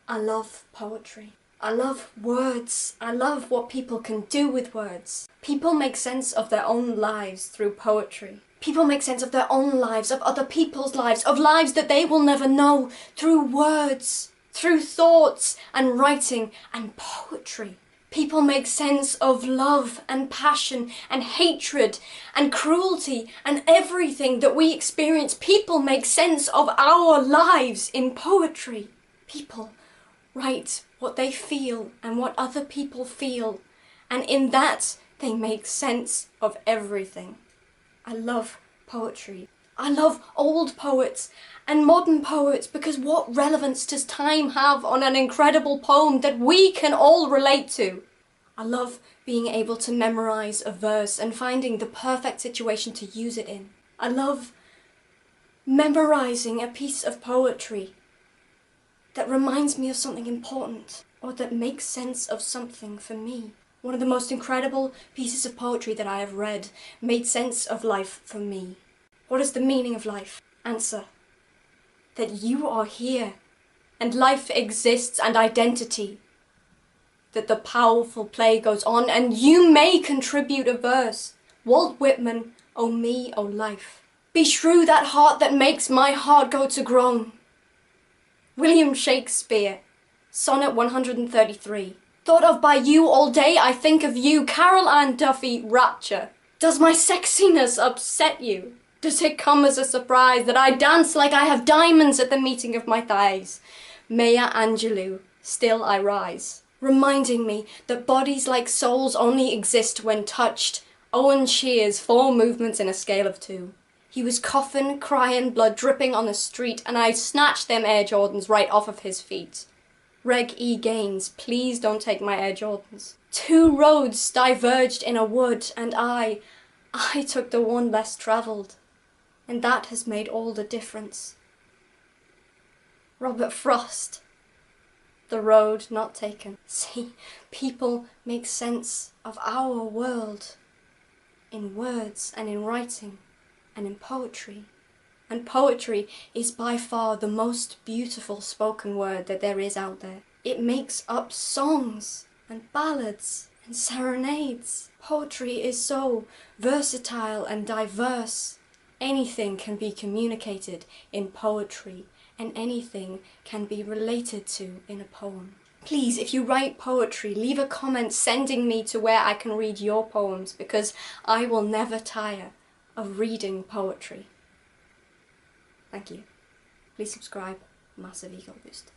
I love poetry. I love words. I love what people can do with words. People make sense of their own lives through poetry. People make sense of their own lives, of other people's lives, of lives that they will never know, through words, through thoughts and writing and poetry. People make sense of love and passion and hatred and cruelty and everything that we experience. People make sense of our lives in poetry. People write what they feel and what other people feel, and in that they make sense of everything. I love poetry. I love old poets and modern poets, because what relevance does time have on an incredible poem that we can all relate to? I love being able to memorize a verse and finding the perfect situation to use it in. I love memorizing a piece of poetry that reminds me of something important, or that makes sense of something for me. One of the most incredible pieces of poetry that I have read made sense of life for me. What is the meaning of life? Answer: that you are here, and life exists, and identity. That the powerful play goes on, and you may contribute a verse. Walt Whitman, oh me, oh life. Beshrew that heart that makes my heart go to groan. William Shakespeare, Sonnet 133. Thought of by you all day, I think of you. Carol Ann Duffy, Rapture. Does my sexiness upset you? Does it come as a surprise that I dance like I have diamonds at the meeting of my thighs? Maya Angelou, Still I Rise. Reminding me that bodies like souls only exist when touched. Owen Shear's 4 movements in a scale of 2. He was coughing, crying, blood dripping on the street, and I snatched them Air Jordans right off of his feet. Reg E. Gaines, please don't take my Air Jordans. 2 roads diverged in a wood, and I took the one less travelled. And that has made all the difference. Robert Frost, The Road Not Taken. See, people make sense of our world in words and in writing and in poetry. And poetry is by far the most beautiful spoken word that there is out there. It makes up songs and ballads and serenades. Poetry is so versatile and diverse. Anything can be communicated in poetry, and anything can be related to in a poem. Please, if you write poetry, leave a comment sending me to where I can read your poems, because I will never tire of reading poetry. Thank you. Please subscribe. Massive ego boost.